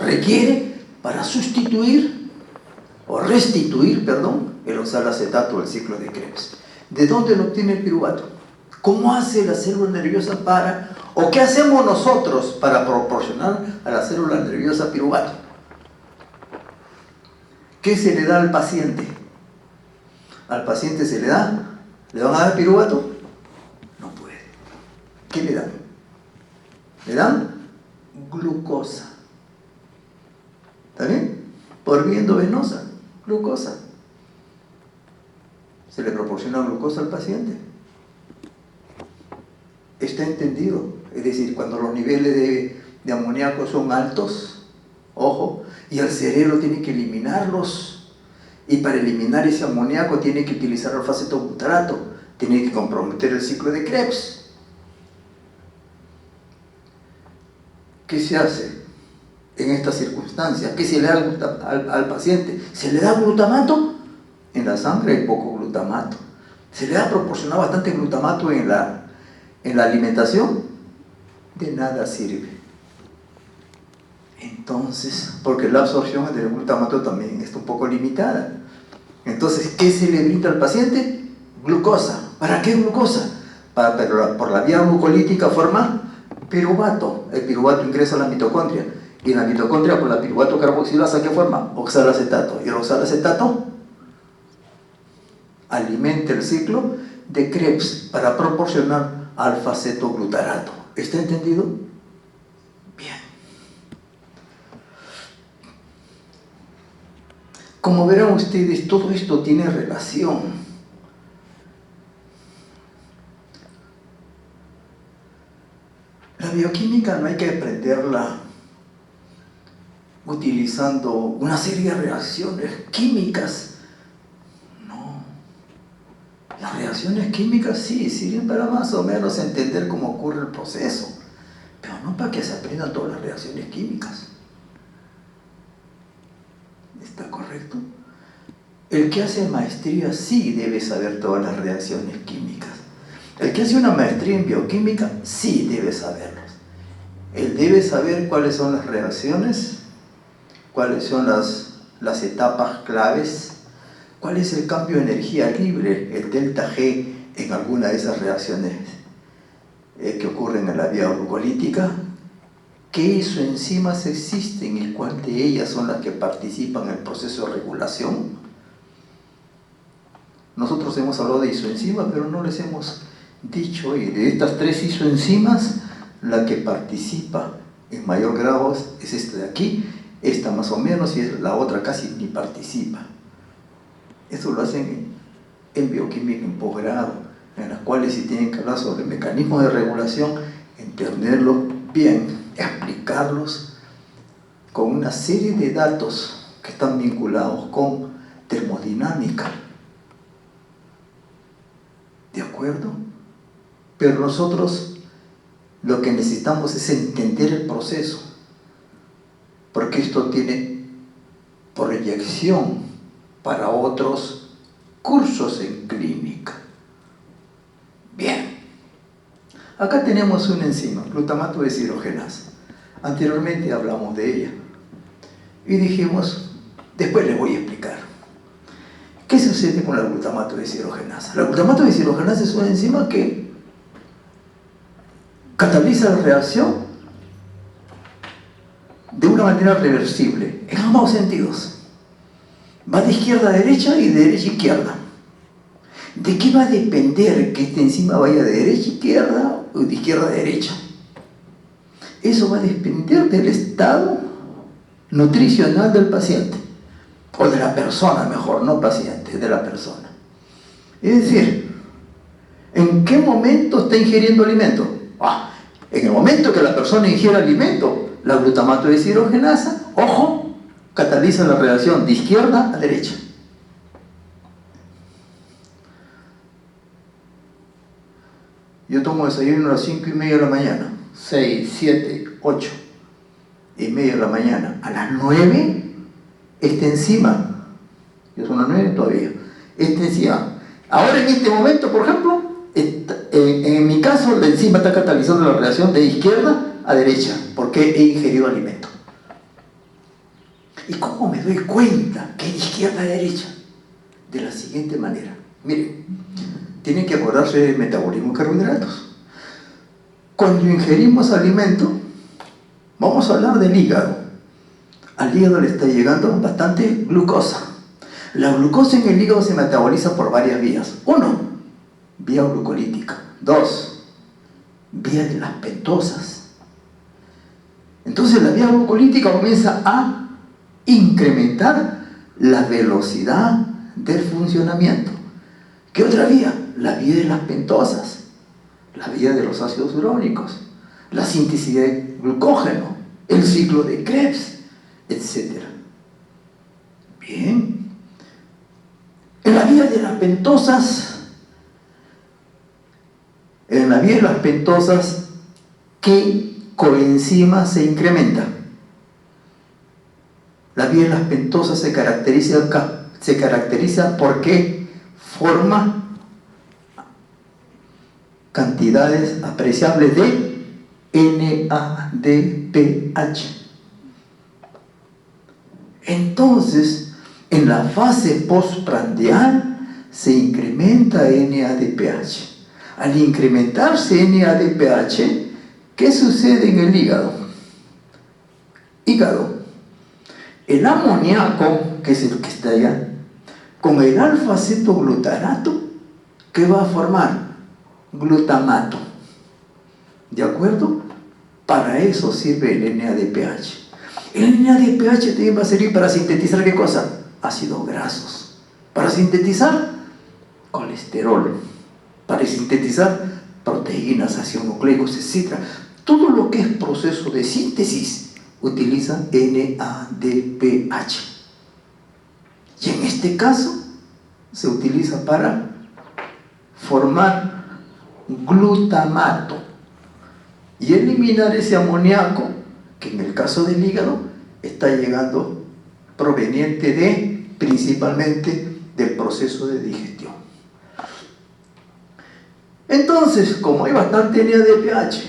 requiere para sustituir o restituir, perdón, el oxalacetato del ciclo de Krebs. ¿De dónde lo obtiene el piruvato? ¿Cómo hace la célula nerviosa para, o qué hacemos nosotros para proporcionar a la célula nerviosa piruvato? ¿Qué se le da al paciente? ¿Al paciente se le da? ¿Le van a dar piruvato? No puede. ¿Qué le dan? Le dan glucosa. ¿Está bien? Por vía endovenosa, glucosa. ¿Se le proporciona glucosa al paciente? Está entendido. Es decir, cuando los niveles de amoníaco son altos, ojo, y el cerebro tiene que eliminarlos, y para eliminar ese amoníaco tiene que utilizar el alfa-cetoglutarato, tiene que comprometer el ciclo de Krebs. ¿Qué se hace en estas circunstancias? ¿Qué se le da al paciente? ¿Se le da glutamato? En la sangre hay poco glutamato. ¿Se le da proporcionado bastante glutamato en la alimentación? De nada sirve. Entonces, porque la absorción del glutamato también está un poco limitada. Entonces, ¿qué se le brinda al paciente? Glucosa. ¿Para qué glucosa? Por la vía glucolítica forma piruvato. El piruvato ingresa a la mitocondria. Y en la mitocondria, por la piruvato carboxilasa, ¿qué forma? Oxalacetato. Y el oxalacetato alimenta el ciclo de Krebs para proporcionar alfa-cetoglutarato. ¿Está entendido? Bien. Como verán ustedes, todo esto tiene relación. La bioquímica no hay que aprenderla utilizando una serie de reacciones químicas. No. Las reacciones químicas sí sirven para más o menos entender cómo ocurre el proceso, pero no para que se aprendan todas las reacciones químicas. ¿Está correcto? El que hace maestría sí debe saber todas las reacciones químicas. El que hace una maestría en bioquímica sí debe saberlas. Él debe saber cuáles son las reacciones, cuáles son las etapas claves, cuál es el cambio de energía libre, el delta G, en alguna de esas reacciones que ocurren en la vía glucolítica, qué isoenzimas existen y cuál de ellas son las que participan en el proceso de regulación. Nosotros hemos hablado de isoenzimas, pero no les hemos dicho, y de estas 3 isoenzimas, la que participa en mayor grado es esta de aquí, esta más o menos, y la otra casi ni participa. Eso lo hacen en bioquímica en posgrado, en las cuales si tienen que hablar sobre mecanismos de regulación, entenderlos bien, explicarlos con una serie de datos que están vinculados con termodinámica. ¿De acuerdo? Pero nosotros lo que necesitamos es entender el proceso, porque esto tiene proyección para otros cursos en clínica. Bien, acá tenemos una enzima, glutamato deshidrogenasa. Anteriormente hablamos de ella y dijimos, después les voy a explicar. ¿Qué sucede con la glutamato deshidrogenasa? La glutamato deshidrogenasa es una enzima que cataliza la reacción de una manera reversible, en ambos sentidos. Va de izquierda a derecha y de derecha a izquierda. ¿De qué va a depender que esta enzima vaya de derecha a izquierda o de izquierda a derecha? Eso va a depender del estado nutricional del paciente, o de la persona, mejor, no paciente, de la persona. Es decir, ¿en qué momento está ingiriendo alimento? En el momento que la persona ingiere alimento, la glutamato deshidrogenasa, ojo, cataliza la reacción de izquierda a derecha. Yo tomo desayuno a las 5:30 de la mañana, 6, 7, 8:30 de la mañana. A las 9, esta enzima, ya son las 9 todavía, esta enzima, ahora en este momento, por ejemplo, en mi caso, la enzima está catalizando la reacción de izquierda a derecha, porque he ingerido alimento. ¿Y cómo me doy cuenta que es izquierda a derecha? De la siguiente manera. Miren, tienen que acordarse del metabolismo de carbohidratos. Cuando ingerimos alimento, vamos a hablar del hígado. Al hígado le está llegando bastante glucosa. La glucosa en el hígado se metaboliza por varias vías. 1, vía glucolítica. 2, vía de las pentosas. Entonces la vía glucolítica comienza a incrementar la velocidad del funcionamiento. ¿Qué otra vía? La vía de las pentosas, la vía de los ácidos urónicos, la síntesis de glucógeno, el ciclo de Krebs, etc. Bien. En la vía de las pentosas, ¿qué coenzima se incrementa? La vía de las pentosas se caracteriza porque forma cantidades apreciables de NADPH. Entonces, en la fase postprandial se incrementa NADPH. Al incrementarse NADPH, ¿qué sucede en el hígado? El amoníaco, que es el que está allá, con el alfa-cetoglutarato, ¿qué va a formar? Glutamato. ¿De acuerdo? Para eso sirve el NADPH. El NADPH también va a servir para sintetizar ¿qué cosa? Ácidos grasos. Para sintetizar colesterol. Para sintetizar proteínas, ácidos nucleicos, etc. Todo lo que es proceso de síntesis utiliza NADPH. Y en este caso se utiliza para formar glutamato y eliminar ese amoníaco que en el caso del hígado está llegando proveniente principalmente del proceso de digestión. Entonces, como hay bastante NADPH,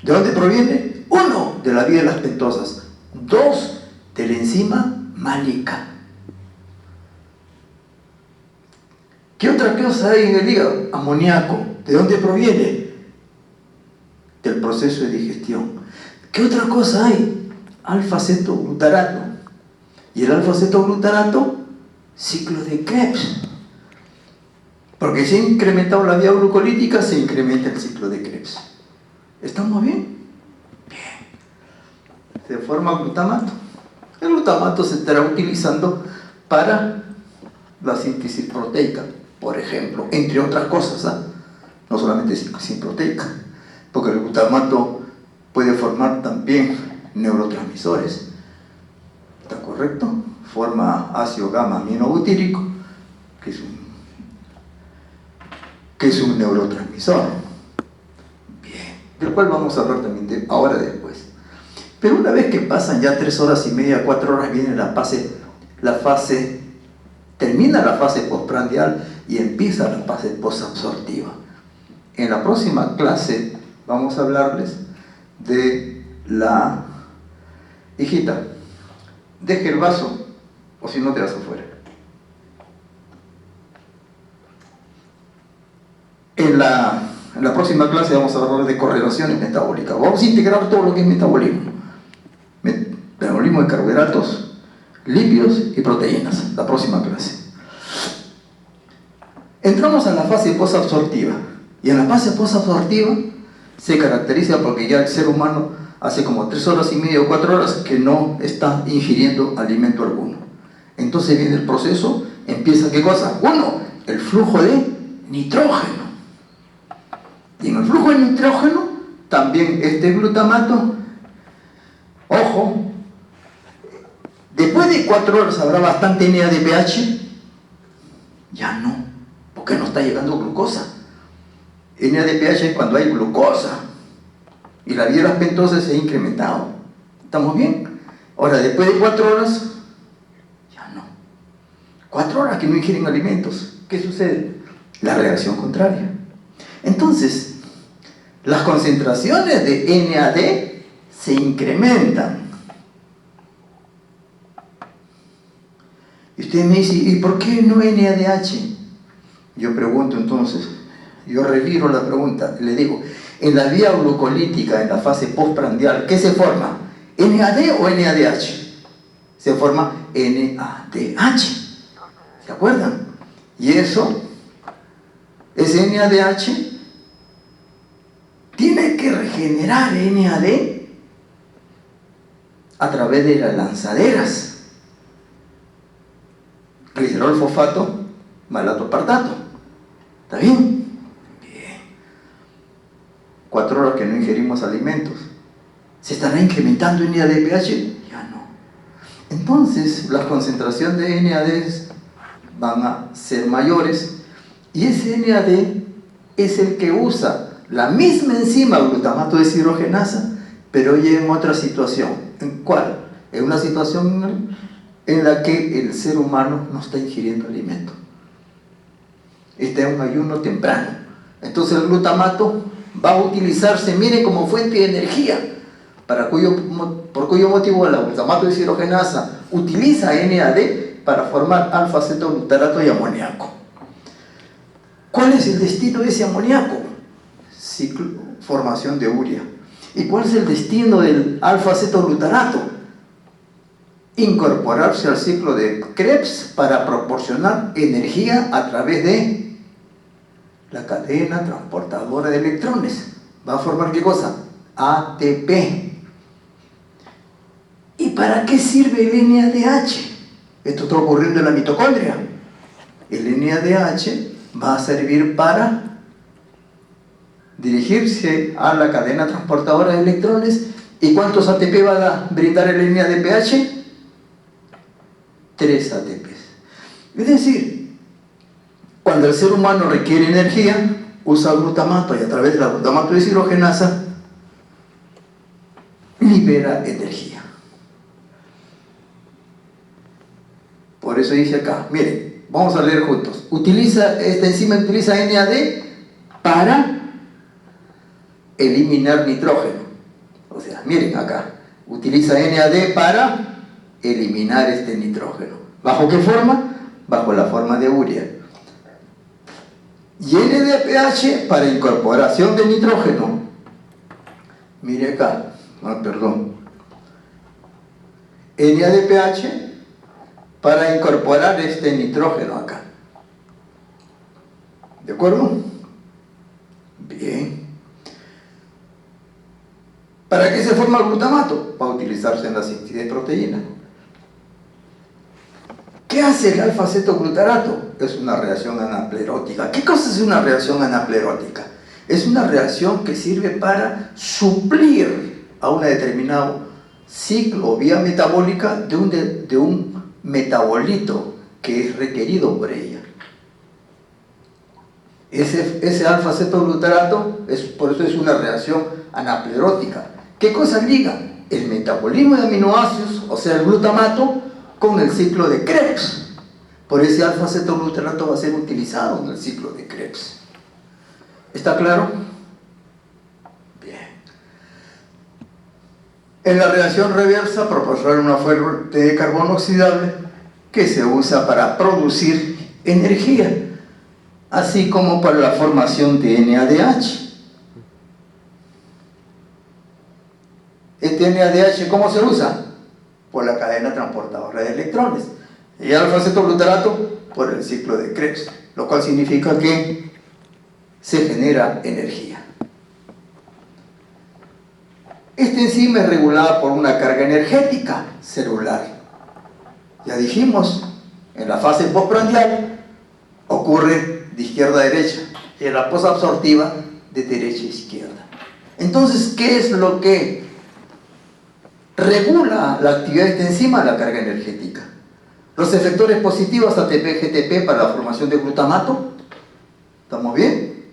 ¿de dónde proviene? 1, de la vía de las pentosas. 2, de la enzima málica. ¿Qué otra cosa hay en el hígado? Amoníaco. ¿De dónde proviene? Del proceso de digestión. ¿Qué otra cosa hay? Alfa-cetoglutarato. Y el alfa-cetoglutarato, ciclo de Krebs. Porque si ha incrementado la vía glucolítica, se incrementa el ciclo de Krebs. ¿Estamos bien? Bien. Se forma glutamato. El glutamato se estará utilizando para la síntesis proteica, por ejemplo, entre otras cosas, ¿eh? No solamente síntesis proteica, porque el glutamato puede formar también neurotransmisores. ¿Está correcto? Forma ácido gamma aminobutírico, que es un neurotransmisor. Bien, del cual vamos a hablar también ahora después. Pero una vez que pasan ya 3 horas y media, 4 horas, viene termina la fase postprandial y empieza la fase posabsortiva. En la próxima clase vamos a hablarles de la... Hijita, deje el vaso, o si no te vas afuera. En la próxima clase vamos a hablar de correlaciones metabólicas. Vamos a integrar todo lo que es metabolismo. Metabolismo de carbohidratos, lípidos y proteínas. La próxima clase. Entramos en la fase posabsortiva. Y en la fase posabsortiva se caracteriza porque ya el ser humano hace como 3 horas y media o 4 horas que no está ingiriendo alimento alguno. Entonces viene el proceso, empieza ¿qué cosa? 1, el flujo de nitrógeno. Y en el flujo de nitrógeno también este glutamato, ojo, después de 4 horas habrá bastante NADPH. Ya no, porque no está llegando glucosa. NADPH es cuando hay glucosa y la vía de las pentosas se ha incrementado. ¿Estamos bien? Ahora, después de 4 horas, ya no. 4 horas que no ingieren alimentos. ¿Qué sucede? La reacción contraria. Entonces, las concentraciones de NAD se incrementan. Y usted me dice, ¿y por qué no NADH? Yo pregunto entonces, yo reviro la pregunta, le digo, en la vía glucolítica, en la fase postprandial, ¿qué se forma? ¿NAD o NADH? Se forma NADH. ¿Se acuerdan? Y eso, ese NADH, tiene que regenerar NAD a través de las lanzaderas. Glicerol fosfato, malato aspartato. ¿Está bien? Bien. 4 horas que no ingerimos alimentos. ¿Se estará incrementando NADPH? Ya no. Entonces, las concentraciones de NAD van a ser mayores y ese NAD es el que usa la misma enzima glutamato deshidrogenasa, pero ya en otra situación. ¿En cuál? En una situación en la que el ser humano no está ingiriendo alimento. Está en un ayuno temprano. Entonces el glutamato va a utilizarse, miren, como fuente de energía, por cuyo motivo la glutamato deshidrogenasa utiliza NAD para formar alfa-cetoglutarato y amoníaco. ¿Cuál es el destino de ese amoníaco? Formación de urea. ¿Y cuál es el destino del alfa-cetoglutarato? Incorporarse al ciclo de Krebs para proporcionar energía a través de la cadena transportadora de electrones. ¿Va a formar qué cosa? ATP. ¿Y para qué sirve el NADH? Esto está ocurriendo en la mitocondria. El NADH va a servir para dirigirse a la cadena transportadora de electrones. ¿Y cuántos ATP va a brindar el NADPH? 3 ATPs. Es decir, cuando el ser humano requiere energía, usa glutamato y a través de la glutamato deshidrogenasa libera energía. Por eso dice acá, miren, vamos a leer juntos. Esta enzima utiliza NAD para eliminar nitrógeno. O sea, miren acá, utiliza NAD para eliminar este nitrógeno. ¿Bajo qué forma? Bajo la forma de urea. Y NADPH para incorporación de nitrógeno. Mire acá, NADPH para incorporar este nitrógeno acá. ¿De acuerdo? Bien. ¿Para qué se forma el glutamato? Para utilizarse en la síntesis de proteína. ¿Qué hace el alfa-cetoglutarato? Es una reacción anaplerótica. ¿Qué cosa es una reacción anaplerótica? Es una reacción que sirve para suplir a un determinado ciclo o vía metabólica de un metabolito que es requerido por ella. Ese alfa-cetoglutarato, por eso es una reacción anaplerótica. ¿Qué cosas ligan? El metabolismo de aminoácidos, o sea, el glutamato, con el ciclo de Krebs. Por ese alfa-cetoglutarato va a ser utilizado en el ciclo de Krebs. ¿Está claro? Bien. En la reacción reversa proporciona una fuente de carbono oxidable que se usa para producir energía, así como para la formación de NADH. Este NADH, ¿cómo se usa? Por la cadena transportadora de electrones. Y alfa-cetoglutarato por el ciclo de Krebs, lo cual significa que se genera energía. Esta enzima es regulada por una carga energética celular. Ya dijimos, en la fase postprandial ocurre de izquierda a derecha y en la posabsortiva de derecha a izquierda. Entonces, ¿qué es lo que regula la actividad de esta enzima? La carga energética. Los efectores positivos ATP-GTP para la formación de glutamato. ¿Estamos bien?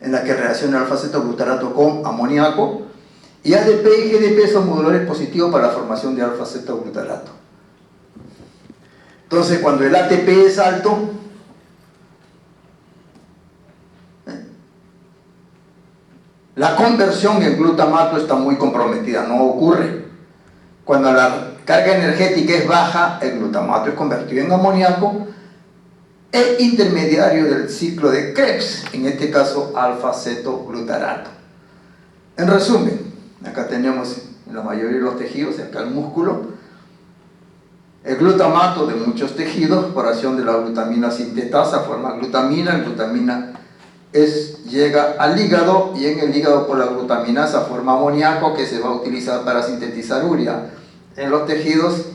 En la que reacciona alfa-cetoglutarato con amoníaco. Y ADP y GDP son moduladores positivos para la formación de alfa-cetoglutarato. Entonces, cuando el ATP es alto, la conversión en glutamato está muy comprometida, no ocurre. Cuando la carga energética es baja, el glutamato es convertido en amoníaco e intermediario del ciclo de Krebs, en este caso alfa-cetoglutarato. En resumen, acá tenemos en la mayoría de los tejidos, acá el músculo, el glutamato de muchos tejidos, por acción de la glutamina sintetasa, forma glutamina. La glutamina llega al hígado y en el hígado por la glutaminasa forma amoníaco que se va a utilizar para sintetizar urea. En los tejidos,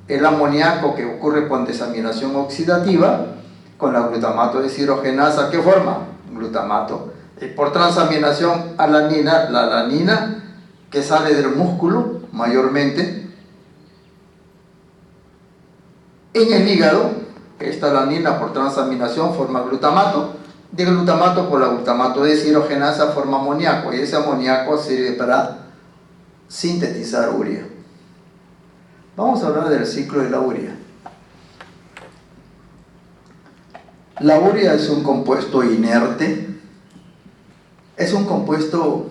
el amoníaco que ocurre con desaminación oxidativa, con la glutamato deshidrogenasa, ¿qué forma? Glutamato. Y por transaminación alanina, la alanina que sale del músculo mayormente, en el hígado, esta alanina por transaminación forma glutamato, de glutamato por la glutamato deshidrogenasa forma amoníaco, y ese amoníaco sirve para sintetizar urea. Vamos a hablar del ciclo de la urea. La urea es un compuesto inerte, es un compuesto,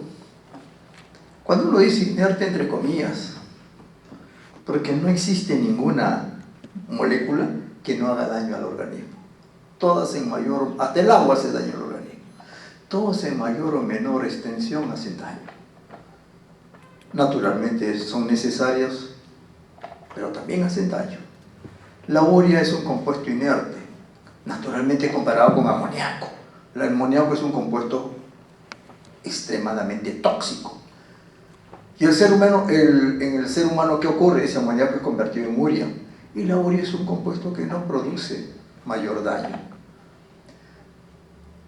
cuando uno dice inerte entre comillas, porque no existe ninguna molécula que no haga daño al organismo. Todas en mayor, hasta el agua hace daño al organismo. Todas en mayor o menor extensión hacen daño. Naturalmente son necesarias, pero también hacen daño. La urea es un compuesto inerte, naturalmente comparado con amoníaco. El amoníaco es un compuesto extremadamente tóxico. Y el ser humano, en el ser humano, ¿qué ocurre? Ese amoníaco es convertido en urea. Y la urea es un compuesto que no produce mayor daño.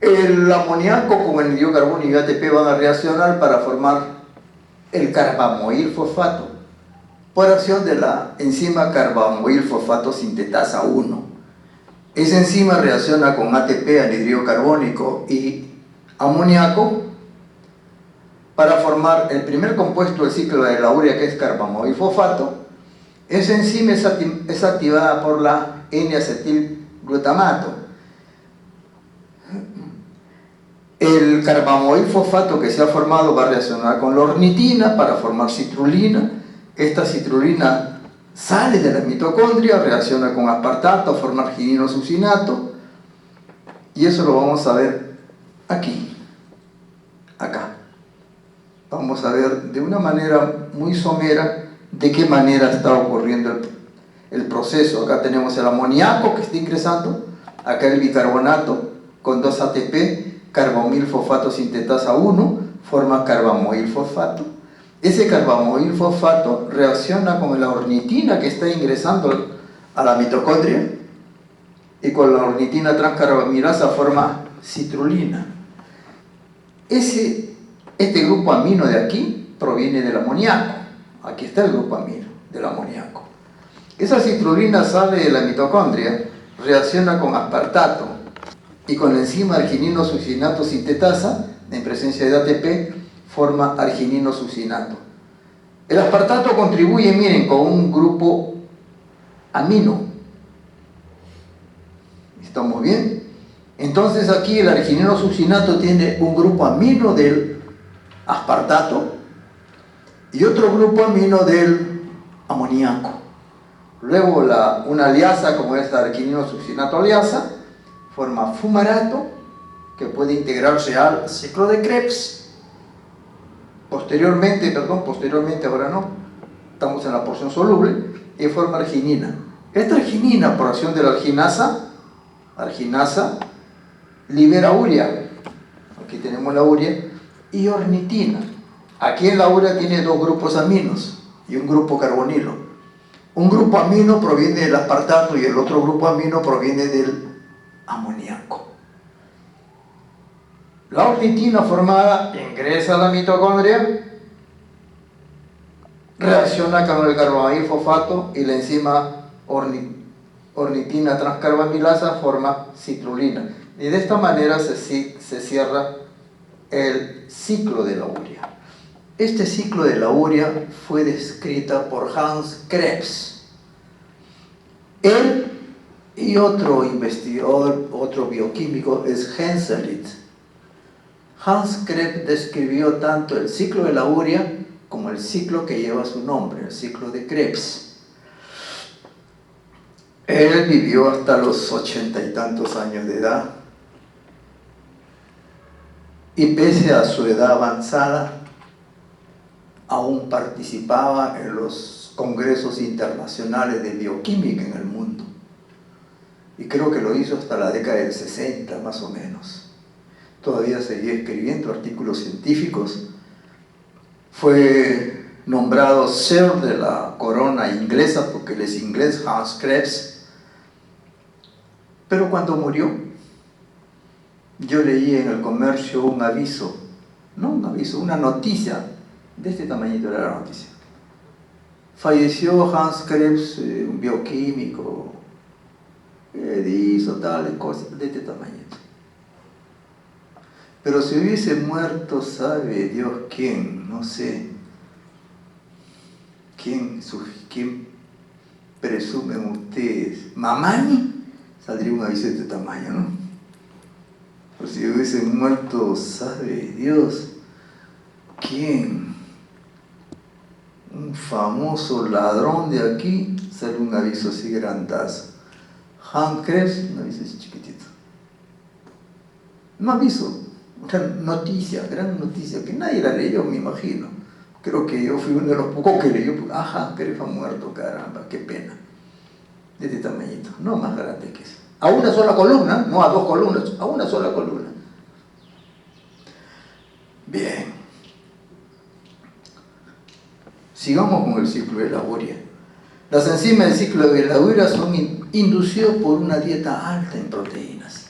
El amoníaco con el anhidro y ATP van a reaccionar para formar el carbamoil fosfato por acción de la enzima carbamoil fosfato sintetasa 1. Esa enzima reacciona con ATP, anhidro carbónico y amoníaco para formar el primer compuesto del ciclo de la urea, que es carbamoil fosfato. Esa enzima es activada por la N-acetilglutamato. El carbamoil fosfato que se ha formado va a reaccionar con la ornitina para formar citrulina. Esta citrulina sale de la mitocondria, reacciona con aspartato, forma argininosucinato, y eso lo vamos a ver aquí, acá. Vamos a ver de una manera muy somera de qué manera está ocurriendo el proceso. Acá tenemos el amoníaco que está ingresando, acá el bicarbonato con 2 ATP, carbamil fosfato sintetasa 1, forma carbamoil fosfato. Ese carbamoil fosfato reacciona con la ornitina que está ingresando a la mitocondria y con la ornitina transcarbamilasa forma citrulina. Este grupo amino de aquí proviene del amoníaco. Aquí está el grupo amino del amoníaco. Esa citrulina sale de la mitocondria, reacciona con aspartato y con la enzima argininosucinato sintetasa, en presencia de ATP, forma argininosucinato. El aspartato contribuye, miren, con un grupo amino. ¿Estamos bien? Entonces aquí el argininosucinato tiene un grupo amino del aspartato y otro grupo amino del amoníaco. Luego una aliasa como esta argininosucinato aliasa forma fumarato que puede integrarse al ciclo de Krebs. Posteriormente, ahora no, estamos en la porción soluble, y forma arginina. Esta arginina, por acción de la arginasa, libera urea. Aquí tenemos la urea y ornitina. Aquí en la urea tiene 2 grupos aminos y un grupo carbonilo. Un grupo amino proviene del aspartato y el otro grupo amino proviene del amoníaco. La ornitina formada ingresa a la mitocondria, reacciona con el carbamoil fosfato y la enzima ornitina transcarbamilasa forma citrulina. Y de esta manera se cierra el ciclo de la urea. Este ciclo de la urea fue descrita por Hans Krebs. Él y otro investigador, otro bioquímico, es Henseleit. Hans Krebs describió tanto el ciclo de la urea como el ciclo que lleva su nombre, el ciclo de Krebs. Él vivió hasta los 80 y tantos años de edad, y pese a su edad avanzada, aún participaba en los congresos internacionales de bioquímica en el mundo. Y creo que lo hizo hasta la década del 60, más o menos. Todavía seguía escribiendo artículos científicos. Fue nombrado Sir de la corona inglesa, porque él es inglés, Hans Krebs. Pero cuando murió, yo leí en el Comercio un aviso, no un aviso, una noticia, de este tamañito era la noticia. Falleció Hans Krebs, un bioquímico, hizo tales cosas de este tamañito. Pero si hubiese muerto, sabe Dios quién, no sé, quién presumen ustedes, Mamani, saldría un aviso de este tamaño, ¿no? O si hubiese muerto, sabe Dios quién, un famoso ladrón de aquí, sale un aviso así grandazo. Hans Krebs, un aviso así chiquitito. Un aviso, gran noticia, que nadie la leyó, me imagino. Creo que yo fui uno de los pocos que leyó, Hans Krebs ha muerto, caramba, qué pena. De este tamañito, no más grande que eso. A una sola columna, no a dos columnas, a una sola columna. Bien. Sigamos con el ciclo de Laboria. Las enzimas del ciclo de Laboria son inducidos por una dieta alta en proteínas.